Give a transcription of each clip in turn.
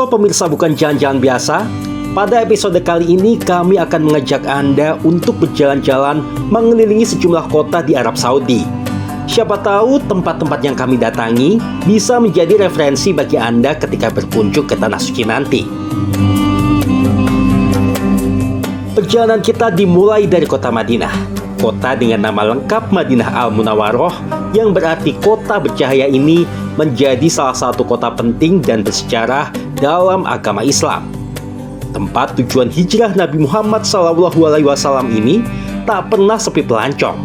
Halo pemirsa bukan jalan-jalan biasa. Pada episode kali ini kami akan mengajak Anda untuk berjalan-jalan mengelilingi sejumlah kota di Arab Saudi. Siapa tahu tempat-tempat yang kami datangi bisa menjadi referensi bagi Anda ketika berkunjung ke Tanah Suci nanti. Perjalanan kita dimulai dari kota Madinah. Kota dengan nama lengkap Madinah Al-Munawwaroh yang berarti kota bercahaya ini menjadi salah satu kota penting dan bersejarah dalam agama Islam. Tempat tujuan hijrah Nabi Muhammad SAW ini tak pernah sepi pelancong,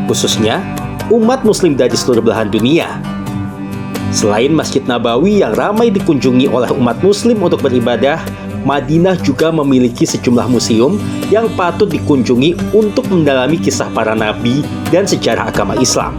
khususnya umat muslim dari seluruh belahan dunia. Selain Masjid Nabawi yang ramai dikunjungi oleh umat muslim untuk beribadah, Madinah juga memiliki sejumlah museum yang patut dikunjungi untuk mendalami kisah para nabi dan sejarah agama Islam.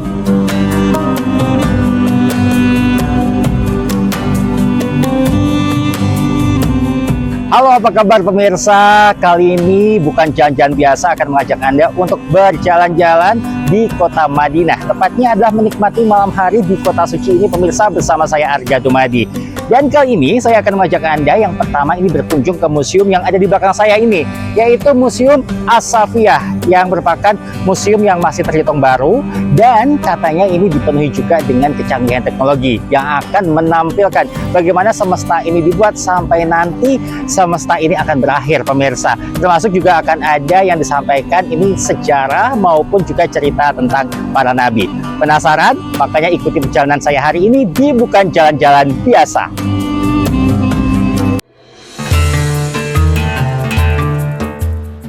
Halo, apa kabar pemirsa? Kali ini bukan jalan-jalan biasa akan mengajak Anda untuk berjalan-jalan di kota Madinah. Tepatnya adalah menikmati malam hari di kota suci ini pemirsa bersama saya Arga Dumadi. Dan kali ini saya akan mengajak Anda yang pertama ini berkunjung ke museum yang ada di belakang saya ini, yaitu Museum As-Safiyah yang merupakan museum yang masih terhitung baru dan katanya ini dipenuhi juga dengan kecanggihan teknologi yang akan menampilkan bagaimana semesta ini dibuat sampai nanti semesta ini akan berakhir pemirsa. Termasuk juga akan ada yang disampaikan ini sejarah maupun juga cerita tentang para nabi. Penasaran? Makanya ikuti perjalanan saya hari ini di Bukan Jalan-Jalan Biasa.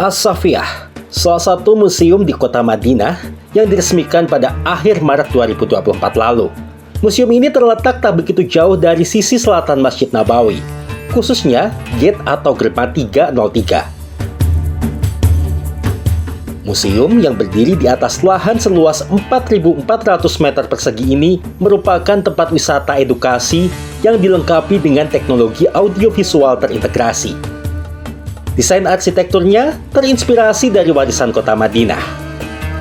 As-Safiyah, salah satu museum di kota Madinah yang diresmikan pada akhir Maret 2024 lalu. Museum ini terletak tak begitu jauh dari sisi selatan Masjid Nabawi, khususnya gate atau gerbang 303. Museum yang berdiri di atas lahan seluas 4.400 meter persegi ini merupakan tempat wisata edukasi yang dilengkapi dengan teknologi audiovisual terintegrasi. Desain arsitekturnya terinspirasi dari warisan kota Madinah.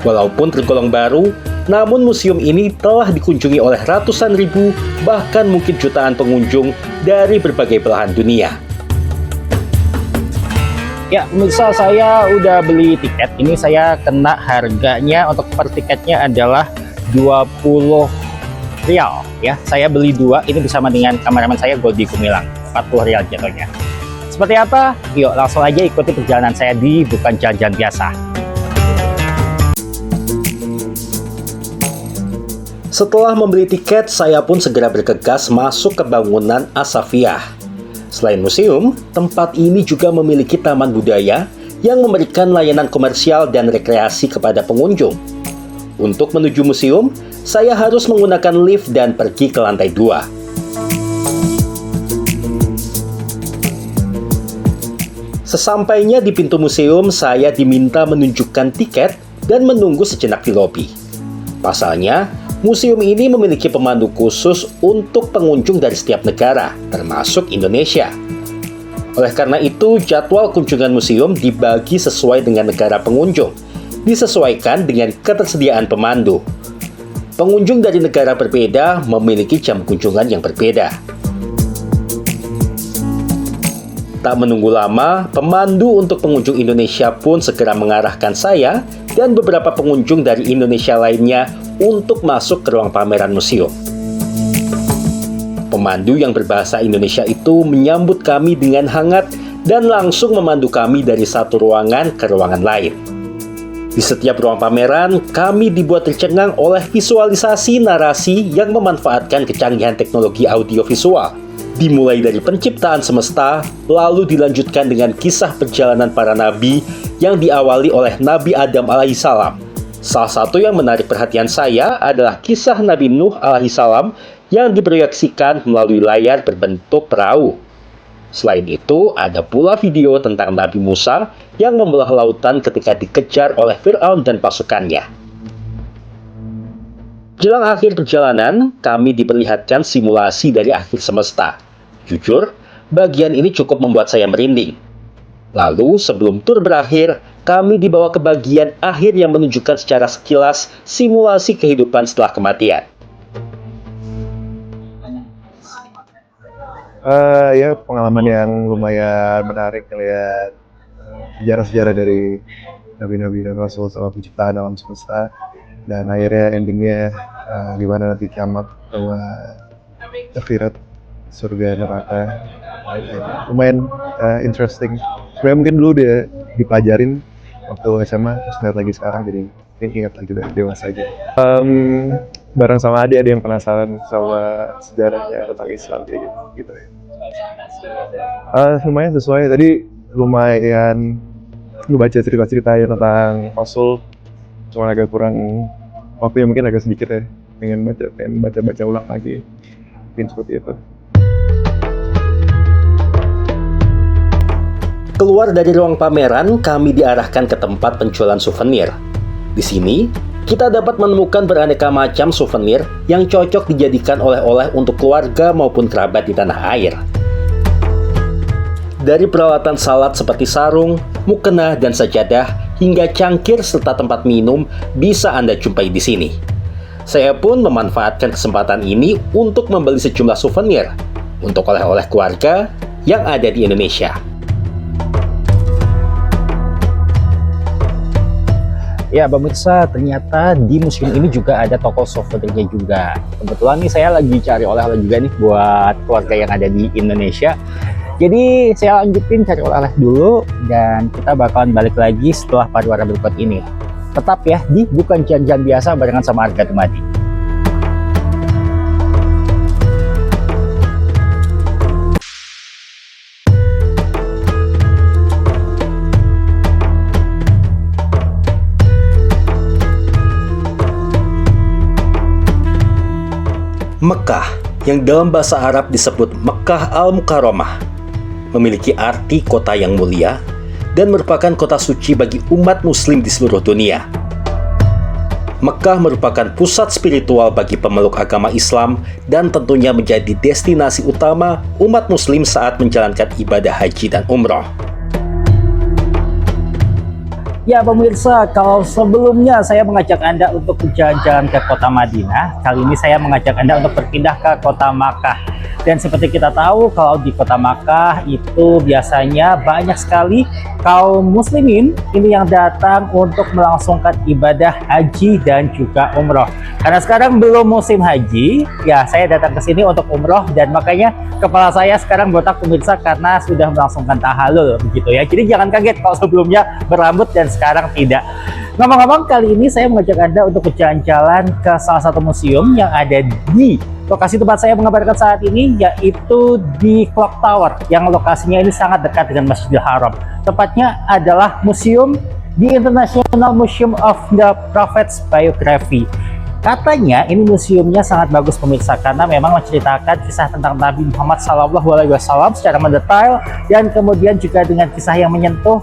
Walaupun tergolong baru, namun museum ini telah dikunjungi oleh ratusan ribu, bahkan mungkin jutaan pengunjung dari berbagai belahan dunia. Ya, pemirsa, saya udah beli tiket. Ini saya kena harganya untuk per tiketnya adalah 20 rial ya. Saya beli 2, ini bersama dengan kameramen saya Godi Gumilang. 40 rial jatuhnya. Seperti apa? Yuk langsung aja ikuti perjalanan saya di Bukan Jalan-Jalan Biasa. Setelah membeli tiket, saya pun segera bergegas masuk ke bangunan As-Safiyah. Selain museum, tempat ini juga memiliki taman budaya yang memberikan layanan komersial dan rekreasi kepada pengunjung. Untuk menuju museum, saya harus menggunakan lift dan pergi ke lantai 2. Sesampainya di pintu museum, saya diminta menunjukkan tiket dan menunggu sejenak di lobi. Pasalnya, museum ini memiliki pemandu khusus untuk pengunjung dari setiap negara, termasuk Indonesia. Oleh karena itu, jadwal kunjungan museum dibagi sesuai dengan negara pengunjung, disesuaikan dengan ketersediaan pemandu. Pengunjung dari negara berbeda memiliki jam kunjungan yang berbeda. Tak menunggu lama, pemandu untuk pengunjung Indonesia pun segera mengarahkan saya dan beberapa pengunjung dari Indonesia lainnya untuk masuk ke ruang pameran museum. Pemandu yang berbahasa Indonesia itu menyambut kami dengan hangat dan langsung memandu kami dari satu ruangan ke ruangan lain. Di setiap ruang pameran, kami dibuat tercengang oleh visualisasi narasi yang memanfaatkan kecanggihan teknologi audiovisual. Dimulai dari penciptaan semesta, lalu dilanjutkan dengan kisah perjalanan para nabi yang diawali oleh Nabi Adam alaihissalam. Salah satu yang menarik perhatian saya adalah kisah Nabi Nuh alaihissalam yang diproyeksikan melalui layar berbentuk perahu. Selain itu, ada pula video tentang Nabi Musa yang membelah lautan ketika dikejar oleh Fir'aun dan pasukannya. Jelang akhir perjalanan, kami diperlihatkan simulasi dari akhir semesta. Jujur, bagian ini cukup membuat saya merinding. Lalu, sebelum tur berakhir, kami dibawa ke bagian akhir yang menunjukkan secara sekilas simulasi kehidupan setelah kematian. Ya pengalaman yang lumayan menarik ngeliat sejarah-sejarah dari nabi-nabi dan rasul sama penciptaan alam semesta, dan akhirnya endingnya gimana nanti kiamat bahwa akhirat surga neraka. Lumayan interesting. Sebenarnya mungkin dulu dia dipelajarin waktu SMA, terus ngeliat lagi sekarang jadi ingat lagi udah dewasa gitu. Bareng sama adik ada yang penasaran sama sejarahnya tentang Islam kayak gitu ya. Lumayan sesuai, tadi lumayan ngebaca cerita-ceritanya tentang Rasul, cuma agak kurang waktunya, mungkin agak sedikit ya, pengen baca ulang lagi, mungkin seperti itu. Keluar dari ruang pameran, kami diarahkan ke tempat penjualan souvenir. Di sini, kita dapat menemukan beraneka macam souvenir yang cocok dijadikan oleh-oleh untuk keluarga maupun kerabat di tanah air. Dari peralatan salat seperti sarung, mukena, dan sajadah, hingga cangkir serta tempat minum bisa Anda jumpai di sini. Saya pun memanfaatkan kesempatan ini untuk membeli sejumlah souvenir untuk oleh-oleh keluarga yang ada di Indonesia. Ya, pemirsa, ternyata di museum ini juga ada toko souvenirnya juga. Kebetulan nih saya lagi cari oleh-oleh juga nih buat keluarga yang ada di Indonesia. Jadi saya lanjutin cari oleh-oleh dulu dan kita bakalan balik lagi setelah pariwara berikut ini. Tetap ya di Bukan Jajan Biasa barengan sama Arga Tumadi. Mekah, yang dalam bahasa Arab disebut Mekkah Al-Mukarramah, memiliki arti kota yang mulia dan merupakan kota suci bagi umat muslim di seluruh dunia. Mekah merupakan pusat spiritual bagi pemeluk agama Islam dan tentunya menjadi destinasi utama umat muslim saat menjalankan ibadah haji dan umroh. Ya pemirsa, kalau sebelumnya saya mengajak Anda untuk berjalan-jalan ke kota Madinah, kali ini saya mengajak Anda untuk berpindah ke kota Makkah. Dan seperti kita tahu, kalau di kota Makkah itu biasanya banyak sekali kaum muslimin ini yang datang untuk melangsungkan ibadah haji dan juga umroh. Karena sekarang belum musim haji, ya saya datang ke sini untuk umroh dan makanya kepala saya sekarang botak pemirsa karena sudah melangsungkan tahallul begitu ya. Jadi jangan kaget kalau sebelumnya berambut dan sekarang tidak. Ngomong-ngomong, kali ini saya mengajak Anda untuk berjalan-jalan ke salah satu museum yang ada di lokasi tempat saya mengabarkan saat ini, yaitu di Clock Tower, yang lokasinya ini sangat dekat dengan Masjidil Haram. Tepatnya adalah museum di International Museum of the Prophet's Biography. Katanya ini museumnya sangat bagus pemirsa, karena memang menceritakan kisah tentang Nabi Muhammad SAW secara mendetail, dan kemudian juga dengan kisah yang menyentuh,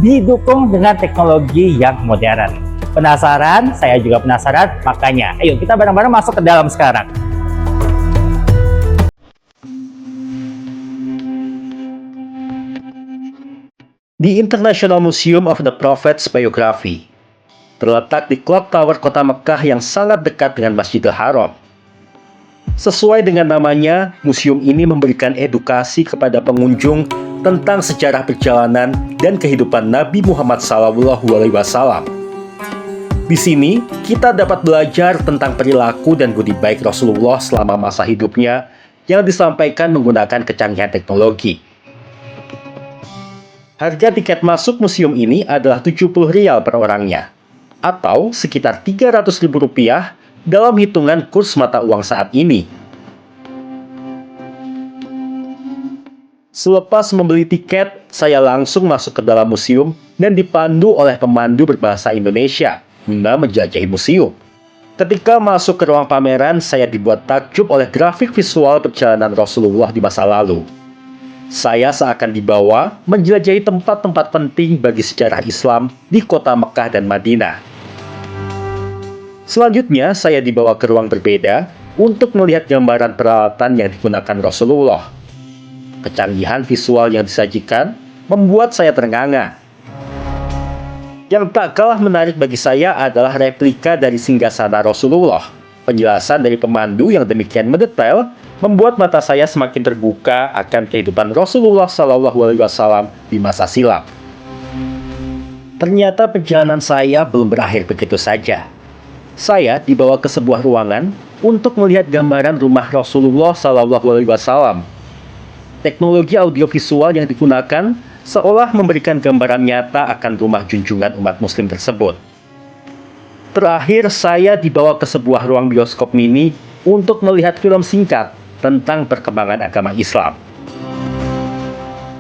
didukung dengan teknologi yang modern. Penasaran? Saya juga penasaran, makanya ayo kita bareng-bareng masuk ke dalam sekarang. Di International Museum of the Prophet's Biography, terletak di Clock Tower kota Mekah yang sangat dekat dengan Masjidil Haram. Sesuai dengan namanya, museum ini memberikan edukasi kepada pengunjung tentang sejarah perjalanan dan kehidupan Nabi Muhammad SAW. Di sini, kita dapat belajar tentang perilaku dan budi baik Rasulullah selama masa hidupnya yang disampaikan menggunakan kecanggihan teknologi. Harga tiket masuk museum ini adalah 70 rial per orangnya, atau sekitar Rp300.000 dalam hitungan kurs mata uang saat ini. Selepas membeli tiket, saya langsung masuk ke dalam museum dan dipandu oleh pemandu berbahasa Indonesia guna menjelajahi museum. Ketika masuk ke ruang pameran, saya dibuat takjub oleh grafik visual perjalanan Rasulullah di masa lalu. Saya seakan dibawa menjelajahi tempat-tempat penting bagi sejarah Islam di kota Mekah dan Madinah. Selanjutnya, saya dibawa ke ruang berbeda untuk melihat gambaran peralatan yang digunakan Rasulullah. Kecanggihan visual yang disajikan membuat saya terengah-engah. Yang tak kalah menarik bagi saya adalah replika dari singgasana Rasulullah. Penjelasan dari pemandu yang demikian mendetail membuat mata saya semakin terbuka akan kehidupan Rasulullah SAW di masa silam. Ternyata perjalanan saya belum berakhir begitu saja. Saya dibawa ke sebuah ruangan untuk melihat gambaran rumah Rasulullah SAW. Teknologi audiovisual yang digunakan seolah memberikan gambaran nyata akan rumah junjungan umat muslim tersebut. Terakhir, saya dibawa ke sebuah ruang bioskop mini untuk melihat film singkat tentang perkembangan agama Islam.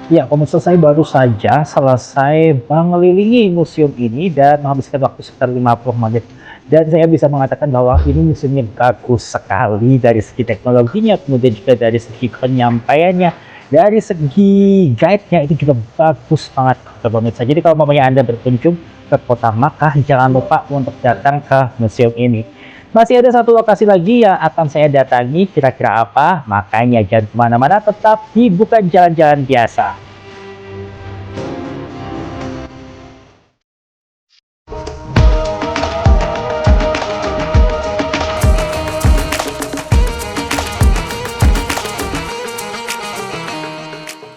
Ya, pemirsa, saya baru saja selesai mengelilingi museum ini dan menghabiskan waktu sekitar 50 menit. Dan saya bisa mengatakan bahwa ini museumnya bagus sekali dari segi teknologinya, kemudian juga dari segi penyampaiannya, dari segi guide-nya itu juga bagus banget, pemirsa. Jadi kalau mamanya Anda berkunjung ke kota Makkah, jangan lupa untuk datang ke museum ini. Masih ada satu lokasi lagi yang akan saya datangi, kira-kira apa? Makanya jangan kemana-mana, tetap di Bukan Jalan-Jalan Biasa.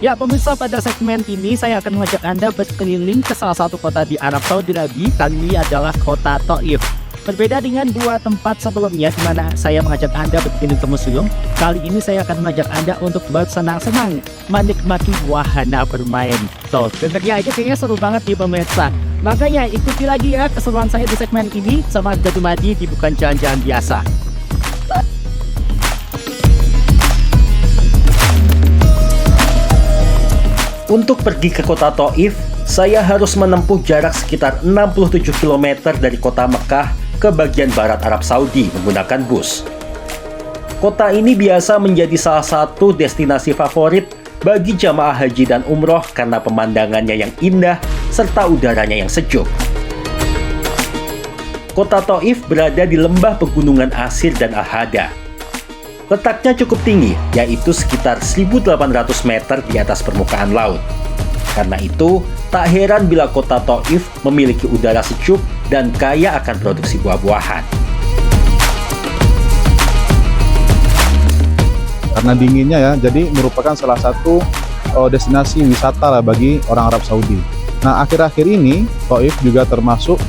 Ya pemirsa, pada segmen ini saya akan mengajak Anda berkeliling ke salah satu kota di Arab Saudi lagi. Kali ini adalah kota Thaif. Berbeda dengan dua tempat sebelumnya di mana saya mengajak Anda berkeliling ke museum, kali ini saya akan mengajak Anda untuk bersenang-senang, menikmati wahana bermain. So, sebenarnya itu kayaknya seru banget nih pemirsa. Makanya ikuti lagi ya keseruan saya di segmen ini sama Jatuh Madi di Bukan Jalan-Jalan Biasa. Untuk pergi ke kota Thaif, saya harus menempuh jarak sekitar 67 km dari kota Mekah ke bagian barat Arab Saudi menggunakan bus. Kota ini biasa menjadi salah satu destinasi favorit bagi jamaah haji dan umroh karena pemandangannya yang indah serta udaranya yang sejuk. Kota Thaif berada di lembah pegunungan Asir dan Al-Hada. Letaknya cukup tinggi, yaitu sekitar 1.800 meter di atas permukaan laut. Karena itu, tak heran bila kota Thaif memiliki udara sejuk dan kaya akan produksi buah-buahan. Karena dinginnya ya, jadi merupakan salah satu destinasi wisata lah bagi orang Arab Saudi. Nah, akhir-akhir ini Thaif juga termasuk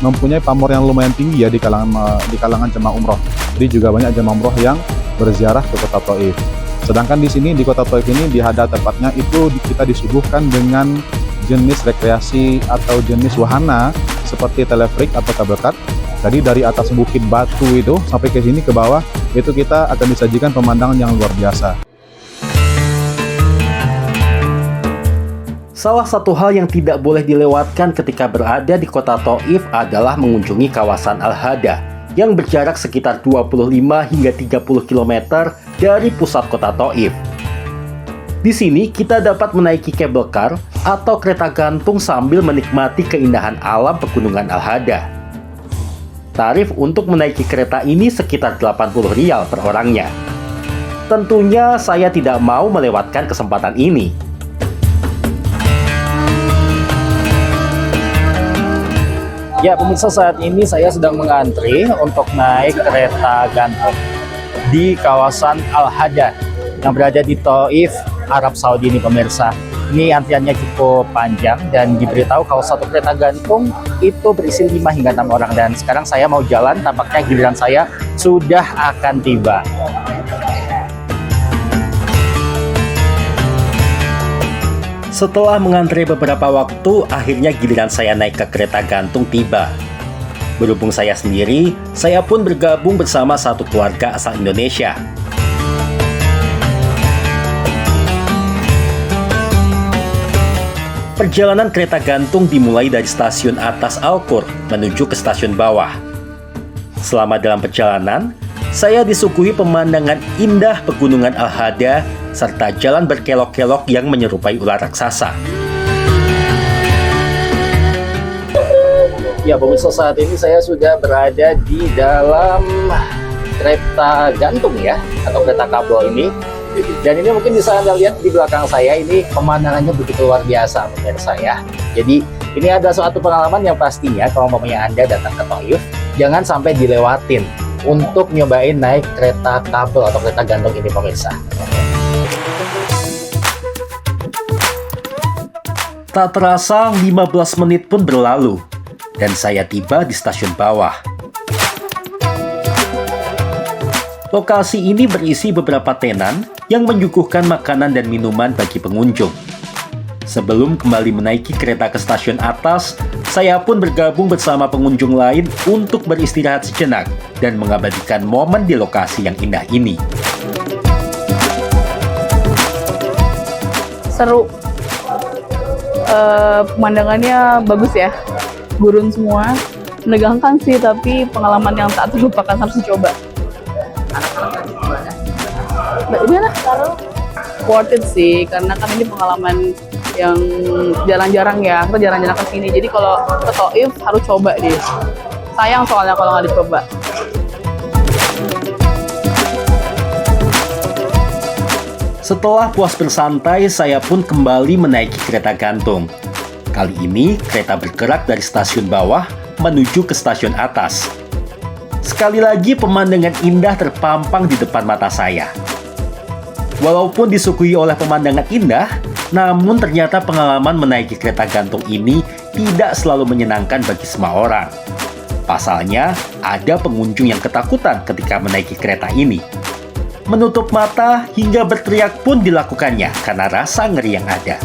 mempunyai pamor yang lumayan tinggi ya di kalangan jemaah umroh. Jadi juga banyak jemaah umroh yang berziarah ke kota Thaif. Sedangkan di sini di kota Thaif ini di Hada tepatnya itu kita disuguhkan dengan jenis rekreasi atau jenis wahana seperti teleferik atau kabel car. Jadi dari atas bukit batu itu sampai ke sini ke bawah itu kita akan disajikan pemandangan yang luar biasa. Salah satu hal yang tidak boleh dilewatkan ketika berada di kota Thaif adalah mengunjungi kawasan Al-Hada yang berjarak sekitar 25 hingga 30 km dari pusat kota Thaif. Di sini kita dapat menaiki kabel car atau kereta gantung sambil menikmati keindahan alam pegunungan Al-Hada. Tarif untuk menaiki kereta ini sekitar 80 rial per orangnya. Tentunya saya tidak mau melewatkan kesempatan ini. Ya pemirsa, saat ini saya sedang mengantri untuk naik kereta gantung di kawasan Al-Hada yang berada di Thaif, Arab Saudi ini pemirsa. Ini antriannya cukup panjang dan diberitahu kalau satu kereta gantung itu berisi 5 hingga 6 orang. Dan sekarang saya mau jalan, tampaknya giliran saya sudah akan tiba. Setelah mengantre beberapa waktu, akhirnya giliran saya naik ke kereta gantung tiba. Berhubung saya sendiri, saya pun bergabung bersama satu keluarga asal Indonesia. Perjalanan kereta gantung dimulai dari stasiun atas Al-Qur menuju ke stasiun bawah. Selama dalam perjalanan, saya disuguhi pemandangan indah pegunungan Al-Hada serta jalan berkelok-kelok yang menyerupai ular raksasa. Ya pemirsa, saat ini saya sudah berada di dalam kereta gantung ya, atau kereta kabel ini. Dan ini mungkin bisa Anda lihat di belakang saya, ini pemandangannya begitu luar biasa pemirsa ya. Jadi ini ada suatu pengalaman yang pastinya kalau umpamanya Anda datang ke Thaif, jangan sampai dilewatin. untuk nyobain naik kereta kabel atau kereta gantung ini pemirsa. Tak terasa 15 menit pun berlalu dan saya tiba di stasiun bawah. Lokasi ini berisi beberapa tenan yang menyuguhkan makanan dan minuman bagi pengunjung. Sebelum kembali menaiki kereta ke stasiun atas, saya pun bergabung bersama pengunjung lain untuk beristirahat sejenak dan mengabadikan momen di lokasi yang indah ini. Seru. Pemandangannya bagus ya. Gurun semua. Menegangkan sih, tapi pengalaman yang tak terlupakan, harus dicoba. Gimana? Worth it sih, karena kan ini pengalaman yang jarang-jarang ya, kita jarang-jarang kesini. Jadi kalau ke Thaif harus coba deh. Sayang soalnya kalau nggak dicoba. Setelah puas bersantai, saya pun kembali menaiki kereta gantung. Kali ini, kereta bergerak dari stasiun bawah menuju ke stasiun atas. Sekali lagi, pemandangan indah terpampang di depan mata saya. Walaupun disuguhi oleh pemandangan indah, namun ternyata pengalaman menaiki kereta gantung ini tidak selalu menyenangkan bagi semua orang. Pasalnya, ada pengunjung yang ketakutan ketika menaiki kereta ini. Menutup mata hingga berteriak pun dilakukannya karena rasa ngeri yang ada.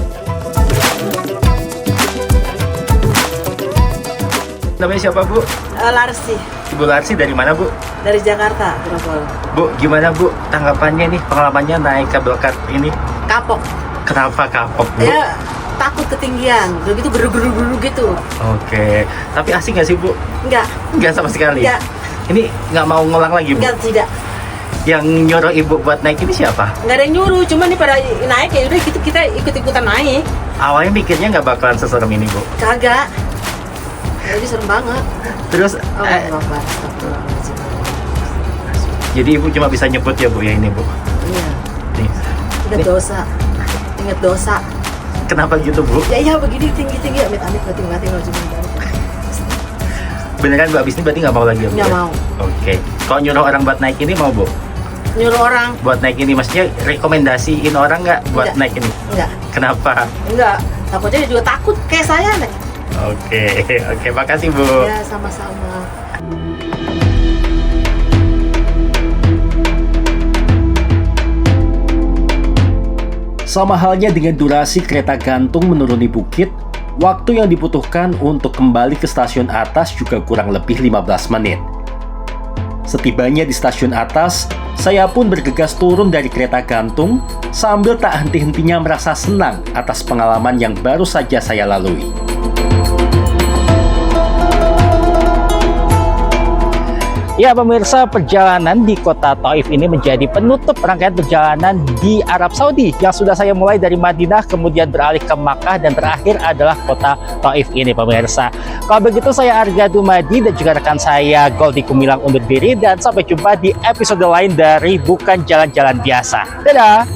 Namanya siapa, Bu? Larsi, Ibu Larsi dari mana, Bu? dari Jakarta, Grogol. Bu, gimana, Bu, tanggapannya nih, pengalamannya naik kabel kat ini? Kapok. Kenapa kapok, Bu? Ya, takut ketinggian, udah gitu geru-geru gitu. Oke, tapi asik nggak sih, Bu? Enggak, Nggak sama sekali? Nggak. Ini nggak mau ngulang lagi, Bu? enggak, tidak. Yang nyuruh Ibu buat naik ini siapa? Enggak ada yang nyuruh, cuman nih pada naik ya udah gitu kita ikut-ikutan naik. Awalnya mikirnya nggak bakalan seserem ini, Bu? Kagak. Jadi serem banget. Terus, Oh, Bapak. Astagfirullahaladzim. jadi Ibu cuma bisa nyebut ya, Bu, ya ini, Bu? Iya, Nih. ingat Nih. dosa. Ingat dosa. Kenapa gitu, Bu? Ya iya begini tinggi-tinggi, amit-amit mati-mati kalau cuma Beneran, Bu, abis ini berarti nggak mau lagi ya, Bu? Nggak ya? mau. Oke. Kalau nyuruh orang buat naik ini mau, Bu? nyuruh orang. Buat naik ini, maksudnya rekomendasiin orang nggak buat Nggak. naik ini? Enggak, Kenapa? enggak. Takutnya dia juga takut kayak saya nih. Oke, oke, makasih, Bu. Ya sama-sama. Sama halnya dengan durasi kereta gantung menuruni bukit, waktu yang dibutuhkan untuk kembali ke stasiun atas juga kurang lebih 15 menit. Setibanya di stasiun atas, saya pun bergegas turun dari kereta gantung sambil tak henti-hentinya merasa senang atas pengalaman yang baru saja saya lalui. Ya pemirsa, perjalanan di kota Thaif ini menjadi penutup rangkaian perjalanan di Arab Saudi yang sudah saya mulai dari Madinah, kemudian beralih ke Makkah, dan terakhir adalah kota Thaif ini pemirsa. Kalau begitu, saya Arga Dumadi dan juga rekan saya Goldi Kumilang undur diri, dan sampai jumpa di episode lain dari Bukan Jalan-Jalan Biasa. Dadah!